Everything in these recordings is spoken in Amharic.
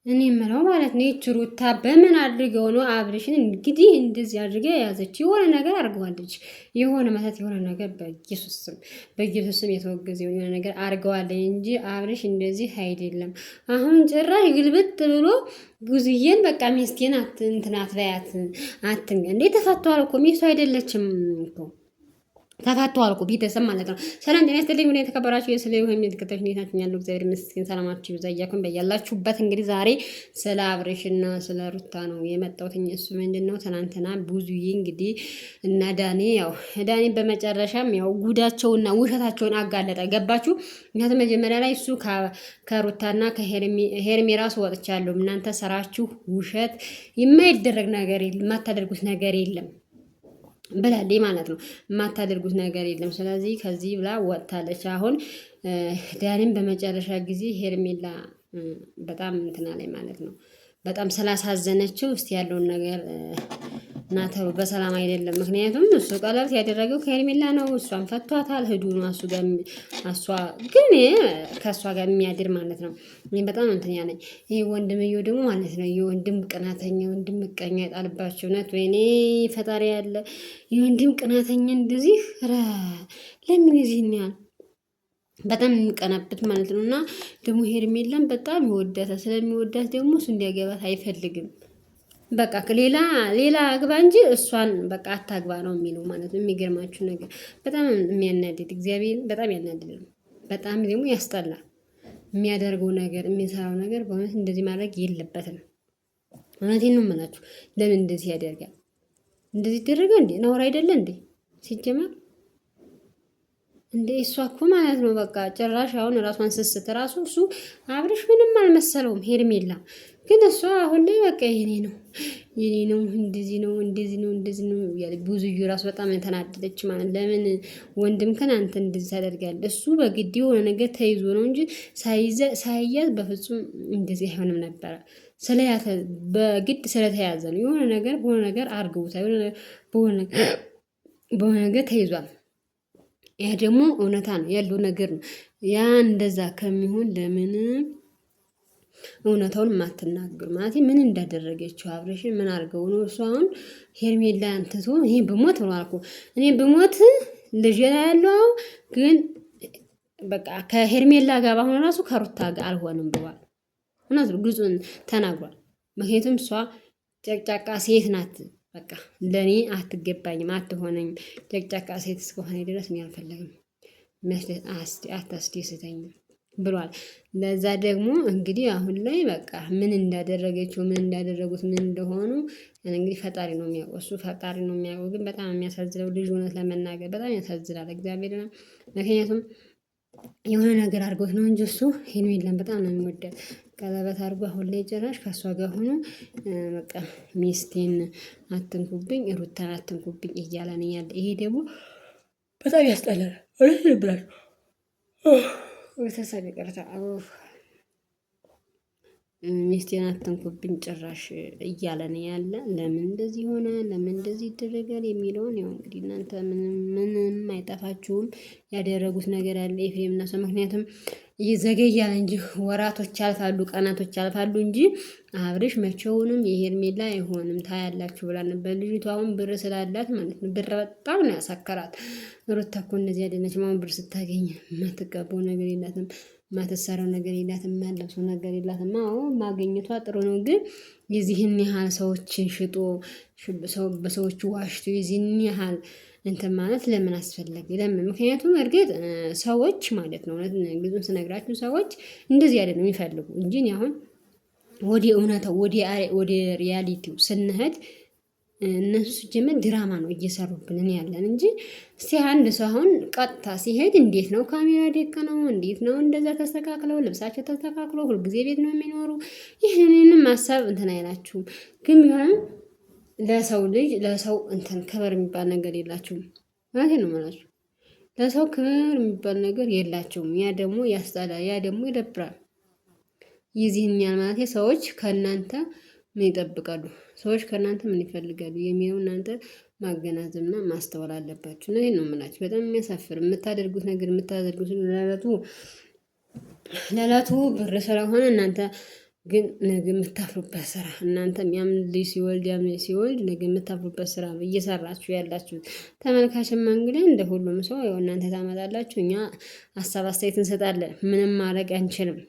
እኔ የምለው ማለት ነው ይህች ሩታ በምን አድርገው ነው አብርሽን እንግዲህ እንደዚህ አድርገ የያዘች? የሆነ ነገር አድርገዋለች። የሆነ መተት የሆነ ነገር በኢየሱስ ስም የተወገዘ የሆነ ነገር አድርገዋለች እንጂ አብርሽ እንደዚህ አይደለም። አሁን ጭራሽ ግልብጥ ብሎ ጉዝዬን በቃ ሚስቴን እንትን አትበያት እንዴ ተፈቷል እኮ ሚስቱ አይደለችም እኮ ተፋተዋል እኮ ቤተሰብ ማለት ነው። ሰላም ጤና ይስጥልኝ። ምን የተከበራችሁ የስለ ይሁን የሚተከታተሉ ሁኔታችን ያለው እግዚአብሔር ይመስገን ሰላማችሁ ይብዛ እያልኩኝ በያላችሁበት እንግዲህ ዛሬ ስለ አብርሽና ስለ ሩታ ነው የመጣሁት። እሱ ምንድነው ትናንትና ብዙዬ እንግዲህ እና ዳኒ በመጨረሻም ያው ጉዳቸውና ውሸታቸውን አጋለጠ። ገባችሁ? ምክንያቱም መጀመሪያ ላይ እሱ ከሩታና ከሄርሜ ራሱ ወጥቻለሁ እናንተ ስራችሁ ውሸት፣ የማይደረግ ነገር የለም፣ የማታደርጉት ነገር የለም ብላለች ማለት ነው። የማታደርጉት ነገር የለም። ስለዚህ ከዚህ ብላ ወጥታለች። አሁን ዳኒም በመጨረሻ ጊዜ ሄርሜላ በጣም እንትና ላይ ማለት ነው በጣም ስላሳዘነችው እስቲ ያለውን ነገር ናተው በሰላም አይደለም። ምክንያቱም እሱ ቀለበት ያደረገው ከሄርሜላ ነው። እሷን ፈቷታል። ህዱ ነው እሷ ግን ከእሷ ጋር የሚያድር ማለት ነው። እኔ በጣም እንትን ያለኝ ይሄ ወንድምየው ደግሞ ማለት ነው የወንድም ቅናተኛ ወንድም ምቀኛ ይጣልባቸው ነት ወይኔ ፈጣሪ ያለ የወንድም ቅናተኛ እንደዚህ ለምን ይዚህን ያህል በጣም የሚቀናበት ማለት ነው። እና ደግሞ ሄርሜላን በጣም ይወዳታል። ስለሚወዳት ደግሞ እሱ እንዲያገባት አይፈልግም። በቃ ሌላ አግባ እንጂ እሷን በቃ አታግባ ነው የሚለው ማለት ነው። የሚገርማችሁ ነገር በጣም የሚያናድድ እግዚአብሔር በጣም ያናድድ ነው። በጣም ደግሞ ያስጠላል። የሚያደርገው ነገር የሚሰራው ነገር በእውነት እንደዚህ ማድረግ የለበትም። እውነቴን ነው የምላችሁ። ለምን እንደዚህ ያደርጋል? እንደዚህ ይደረጋ እንዴ? ነውር አይደለ እንዴ ሲጀመር እንደ እሷ እኮ ማለት ነው በቃ ጭራሽ አሁን ራሷን ስስት ራሱ እሱ አብርሽ ምንም አልመሰለውም። ሄርሜላ ግን እሷ አሁን ላይ በቃ የኔ ነው እንደዚህ ነው ያለ ብዙዩ ራሱ በጣም ተናደደች ማለት ለምን ወንድምከን አንተ እንደዚህ ታደርጋለህ? እሱ በግድ የሆነ ነገር ተይዞ ነው እንጂ ሳይያዝ በፍጹም እንደዚህ አይሆንም ነበረ። በግድ ስለተያዘ ነው። የሆነ ነገር በሆነ ነገር አርገውታል። በሆነ ነገር ተይዟል። ያ ደግሞ እውነታ ነው ያለው ነገር ነው። ያ እንደዛ ከሚሆን ለምን እውነታውን ማትናገሩ ማለት ምን እንዳደረገችው አብርሽን ምን አድርገው ነው? እሱ አሁን ሄርሜላ አንተቶ ይሄ በሞት ነው አልኩ። እኔ በሞት ልጅ ያለው ግን በቃ ከሄርሜላ ጋር ባሆነ ራሱ ከሩታ ጋር አልሆንም ብሏል። እውነት ግልጹን ተናግሯል። ምክንያቱም እሷ ጨቅጫቃ ሴት ናት። በቃ ለኔ አትገባኝም፣ አትሆነኝም። ጨቅጫቃ ሴት እስከሆነ ድረስ እኔ አልፈለግም፣ አታስደስተኝም ብሏል። ለዛ ደግሞ እንግዲህ አሁን ላይ በቃ ምን እንዳደረገችው ምን እንዳደረጉት ምን እንደሆኑ እንግዲህ ፈጣሪ ነው የሚያውቀው፣ እሱ ፈጣሪ ነው የሚያውቀው። ግን በጣም የሚያሳዝነው ልጅ እውነት ለመናገር በጣም ያሳዝናል። እግዚአብሔር ምክንያቱም የሆነ ነገር አድርጎት ነው እንጂ እሱ ሄርሜላን በጣም ነው የሚወዳት። ቀለበት አድርጎ አሁን ላይ ጭራሽ ከእሷ ጋር ሆኖ በቃ ሚስቴን አትንኩብኝ፣ ሩታን አትንኩብኝ እያለ ነው ያለ። ይሄ ደግሞ በጣም ያስጠላል። ብላል ቤተሰብ ይቅርታ ሚስቴን አትንኩብኝ ጭራሽ እያለ ነው ያለ። ለምን እንደዚህ ሆነ፣ ለምን እንደዚህ ይደረጋል የሚለውን ያው እንግዲህ እናንተ ምንም አይጠፋችሁም። ያደረጉት ነገር አለ ኤፍሬም እና ሰው። ምክንያቱም ይዘገያል እንጂ ወራቶች ያልፋሉ፣ ቀናቶች ያልፋሉ እንጂ አብርሽ መቼውንም የሄርሜላ አይሆንም ታያላችሁ ብላ ነበር ልጅቷ። አሁን ብር ስላላት ማለት ነው። ብር በጣም ነው ያሳከራት። ሩታ እኮ እንደዚህ አይደለችም። አሁን ብር ስታገኝ የማትቀበው ነገር የላትም፣ ማተሰረው ነገር የላትም፣ ማለብሰው ነገር የላትም። አዎ ማግኘቷ ጥሩ ነው፣ ግን የዚህን ያህል ሰዎችን ሽጦ በሰዎቹ ዋሽቶ የዚህን ያህል እንትን ማለት ለምን አስፈለገ? ለምን? ምክንያቱም እርግጥ ሰዎች ማለት ነው ግዙን ስነግራችሁ ሰዎች እንደዚህ አይደለም የሚፈልጉ እንጂ አሁን ወደ እውነታው ወደ ሪያሊቲው ስንሄድ እነሱ ሲጀመር ድራማ ነው እየሰሩብን ያለን እንጂ እስቲ አንድ ሰው አሁን ቀጥታ ሲሄድ እንዴት ነው ካሜራ ደቀነው? እንዴት ነው እንደዛ ተስተካክለው ልብሳቸው ተስተካክሎ ሁልጊዜ ቤት ነው የሚኖሩ? ይህንንም ማሰብ እንትን አይላችሁም። ግን ቢሆንም ለሰው ልጅ ለሰው እንትን ክብር የሚባል ነገር የላችሁም ማለት ነው የምላችሁ። ለሰው ክብር የሚባል ነገር የላችሁም። ያ ደግሞ ያስጠላል፣ ያ ደግሞ ይደብራል። ይዚህን ያህል ማለት ሰዎች ከእናንተ ምን ይጠብቃሉ፣ ሰዎች ከእናንተ ምን ይፈልጋሉ የሚለው እናንተ ማገናዘብና ማስተዋል አለባችሁ። ነው ነው የምላችሁ። በጣም የሚያሳፍር የምታደርጉት ነገር ለዕለቱ ብር ስለሆነ እናንተ ግን ነገ የምታፍሩበት ስራ እናንተም ያም ልጅ ሲወልድ ያም ልጅ ሲወልድ ነገ የምታፍሩበት ስራ እየሰራችሁ ያላችሁ ተመልካችም እንግዲህ እንደ ሁሉም ሰው ያው እናንተ ታመጣላችሁ፣ እኛ ሀሳብ አስተያየት እንሰጣለን። ምንም ማድረግ አንችልም።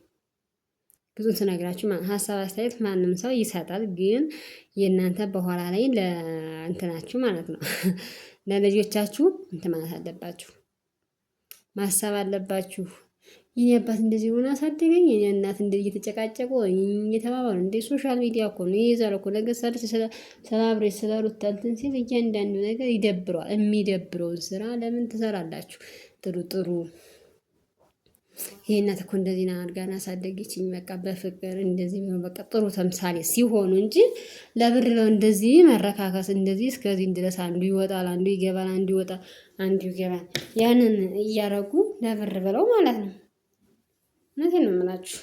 ብዙ ትነግራችሁ ሀሳብ አስተያየት ማንም ሰው ይሰጣል። ግን የእናንተ በኋላ ላይ ለእንትናችሁ ማለት ነው ለልጆቻችሁ እንትን ማለት አለባችሁ፣ ማሰብ አለባችሁ። የኔ አባት እንደዚህ ሆነ አሳደገኝ፣ የኔ እናት እንደዚህ እየተጨቃጨቁ እየተባባሉ እንደ ሶሻል ሚዲያ እኮ ነው ይይዛል እኮ ለገሳለች ሰላብሬ ስለሩት እንትን ሲል እያንዳንዱ ነገር ይደብረዋል። የሚደብረውን ስራ ለምን ትሰራላችሁ? ጥሩ ጥሩ ይሄ እናት እኮ እንደዚህ ና አድርጋን አሳደገችኝ፣ በቃ በፍቅር እንደዚህ ቢሆን በቃ ጥሩ ተምሳሌ ሲሆኑ እንጂ ለብር ነው እንደዚህ መረካከስ። እንደዚህ እስከዚህ ድረስ አንዱ ይወጣል፣ አንዱ ይገባል፣ አንዱ ይወጣል፣ አንዱ ይገባል። ያንን እያረጉ ለብር ብለው ማለት ነው። እውነቴን ነው የምላችሁ።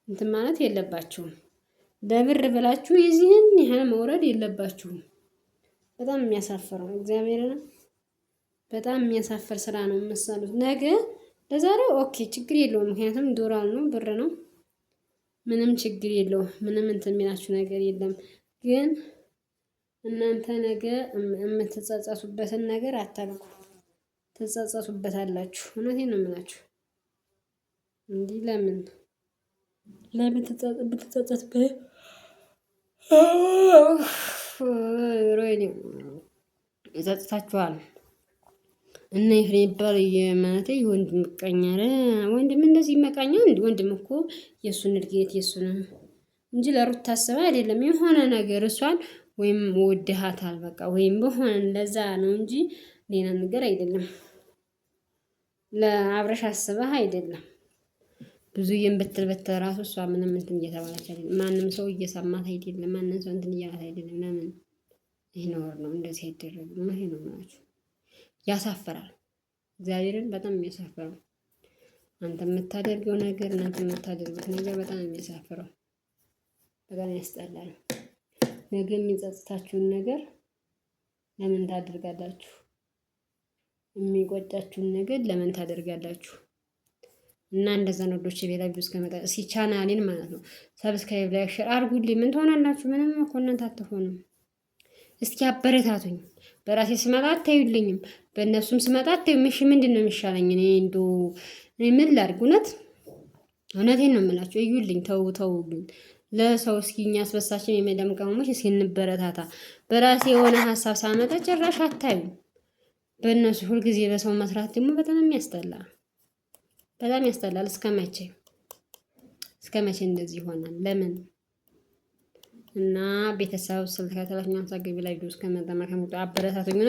እንትን ማለት የለባችሁም። ለብር ብላችሁ የዚህን ያህል መውረድ የለባችሁም። በጣም የሚያሳፍረው እግዚአብሔርን በጣም የሚያሳፍር ስራ ነው የምትሰሩት። ነገ ለዛሬው ኦኬ ችግር የለውም፣ ምክንያቱም ዶላር ነው ብር ነው፣ ምንም ችግር የለውም። ምንም እንትን የሚላችሁ ነገር የለም። ግን እናንተ ነገ የምትጸጸቱበትን ነገር አታልኩ፣ ትጸጸቱበታላችሁ። እውነቴን ነው የምላችሁ። እንዲህ ለምን ብትጸጸቱበት ይጸጽታችኋል። እና ይሄ ይባል የማለቴ ወንድም ምቀኛ ወንድም እንደዚህ መቃኛ ወንድም እኮ የእሱን እድገት የእሱን እንጂ ለሩት ታስባ አይደለም። የሆነ ነገር እሷን ወይም ወድሃታል በቃ ወይም በሆነ ለዛ ነው እንጂ ሌላ ነገር አይደለም። ለአብረሽ አስበህ አይደለም። ብዙ የምብትል በተራሱ እሷ ምንም እንትን እየተባለች አይደለም። ማንም ሰው እየሰማት አይደለም። ማንም ሰው እንትን እያላት አይደለም። ለምን ይሄ ነውር ነው፣ እንደዚህ አይደረግም። ይሄ ነው ማለት ያሳፍራል። እግዚአብሔርን በጣም የሚያሳፍረው አንተ የምታደርገው ነገር እናንተ የምታደርጉት ነገር በጣም የሚያሳፍረው በጣም ያስጠላል። ነገ የሚጸጽታችሁን ነገር ለምን ታደርጋላችሁ? የሚቆጫችሁን ነገር ለምን ታደርጋላችሁ? እና እንደዛ ነዶች ሌላ ቪዲዮ እስከመጣ ቻናሌን ማለት ነው ሰብስክራይብ ላይ ሼር አድርጉልኝ። ምን ትሆናላችሁ? ምንም እኮ እናንተ አትሆኑም። እስኪ አበረታቱኝ። በራሴ ስመጣ አታዩልኝም፣ በእነሱም ስመጣ አታዩም። እሺ ምንድን ነው የሚሻለኝ? እኔ ምን ላድርግ? እውነቴን ነው የምላችሁ። እዩልኝ፣ ተው ግን ለሰው እስኪ እኛ አስበሳችን የመዳም ቅመሞች እስኪ እንበረታታ። በራሴ የሆነ ሀሳብ ሳመጣ ጭራሽ አታዩም። በእነሱ ሁልጊዜ በሰው መስራት ደግሞ በጣም የሚያስጠላ በጣም ያስጠላል። እስከ መቼ እንደዚህ ይሆናል? ለምን? እና ቤተሰብ ስለተከታተላችሁ አመሰግናለሁ። ቪዲዮ እስከመጣ አበረታቱኝ።